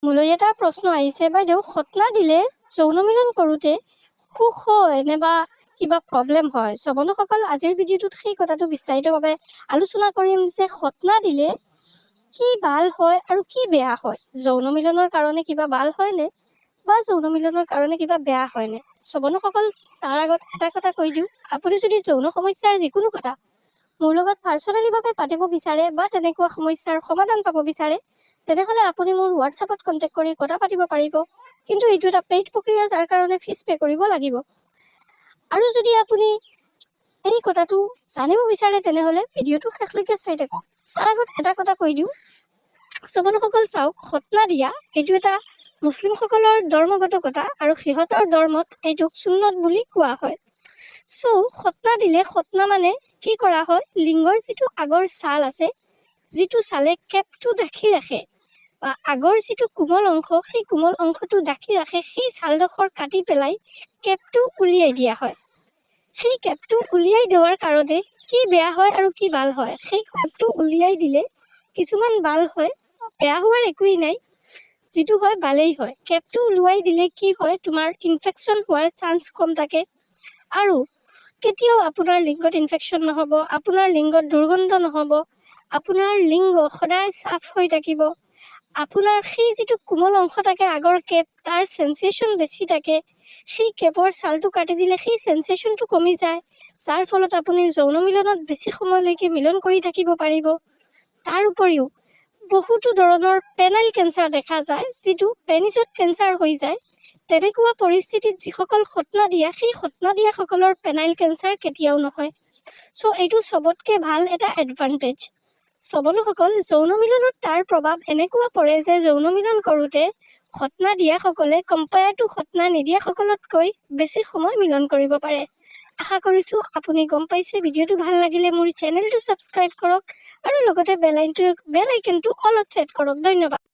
মোলৈ এটা প্ৰশ্ন আহিছে, বাইদেউ খতনা দিলে যৌন মিলন কৰোঁতে সুখ হয় নে বা কিবা প্ৰব্লেম হয়? চ' বন্ধুসকল, আজিৰ ভিডিঅ'টোত সেই কথাটো বিস্তাৰিতভাৱে আলোচনা কৰিম যে খতনা দিলে কি ভাল হয় আৰু কি বেয়া হয়। যৌন মিলনৰ কাৰণে কিবা ভাল হয়নে বা যৌন মিলনৰ কাৰণে কিবা বেয়া হয়নে? চ' বন্ধুসকল, তাৰ আগত এটা কথা কৈ দিওঁ, আপুনি যদি যৌন সমস্যাৰ যিকোনো কথা মোৰ লগত পাৰ্চনেলিভাৱে পাতিব বিচাৰে বা তেনেকুৱা সমস্যাৰ সমাধান পাব বিচাৰে, তেনেহ'লে আপুনি মোৰ হোৱাটছআপত কণ্টেক্ট কৰি কথা পাতিব পাৰিব। কিন্তু এইটো এটা পেইড প্ৰক্ৰিয়া, যাৰ কাৰণে ফিজ পে' কৰিব লাগিব। আৰু যদি আপুনি এই কথাটো জানিব বিচাৰে, তেনেহ'লে ভিডিঅ'টো শেষলৈকে চাই থাকক। তাৰ আগত এটা কথা কৈ দিওঁ, বন্ধুসকল চাওক, খতনা দিয়া এইটো এটা মুছলিমসকলৰ ধৰ্মগত কথা আৰু সিহঁতৰ ধৰ্মত এইটোক সুন্নত বুলি কোৱা হয়। চ' খতনা দিলে, খতনা মানে কি কৰা হয়, লিংগৰ যিটো আগৰ ছাল আছে, যিটো ছালে কেপটো ঢাকি ৰাখে বা আগৰ যিটো কোমল অংশ, সেই কোমল অংশটো ঢাকি ৰাখে, সেই ছালডোখৰ কাটি পেলাই কেপটো উলিয়াই দিয়া হয়। সেই কেপটো উলিয়াই দেওয়াৰ কাৰণে কি বেয়া হয় আৰু কি ভাল হয়? সেই কেপটো উলিয়াই দিলে কিছুমান ভাল হয়, বেয়া হোৱাৰ একোৱেই নাই। যিটো হয় ভালেই হয়। কেপটো উলিয়াই দিলে কি হয়, তোমাৰ ইনফেকশ্যন হোৱাৰ চান্স কম থাকে আৰু কেতিয়াও আপোনাৰ লিংগত ইনফেকশ্যন নহ'ব, আপোনাৰ লিংগত দুৰ্গন্ধ নহ'ব, আপোনাৰ লিংগ সদায় চাফ হৈ থাকিব। আপোনাৰ সেই যিটো কোমল অংশ থাকে আগৰ কেপ, তাৰ চেনচেশ্যন বেছি থাকে। সেই কেপৰ ছালটো কাটি দিলে সেই চেনচেশ্যনটো কমি যায়, যাৰ ফলত আপুনি যৌন মিলনত বেছি সময়লৈকে মিলন কৰি থাকিব পাৰিব। তাৰ উপৰিও বহুতো ধৰণৰ পেনাইল কেঞ্চাৰ দেখা যায়, যিটো পেনিছত কেঞ্চাৰ হৈ যায়। তেনেকুৱা পৰিস্থিতিত যিসকল খতনা দিয়া, সেই খতনা দিয়াসকলৰ পেনাইল কেঞ্চাৰ কেতিয়াও নহয়। চ' এইটো চবতকৈ ভাল এটা এডভান্টেজ। বন্ধুসকল, যৌন মিলনত তাৰ প্ৰভাৱ এনেকুৱা পৰে যে যৌন মিলন কৰোঁতে খতনা দিয়াসকলে কম্পেয়াৰ টু খতনা নিদিয়াসকলতকৈ বেছি সময় মিলন কৰিব পাৰে। আশা কৰিছোঁ আপুনি গম পাইছে। ভিডিঅ'টো ভাল লাগিলে মোৰ চেনেলটো ছাবস্ক্ৰাইব কৰক আৰু লগতে বেল আইকনটো অলত ছেট কৰক। ধন্যবাদ।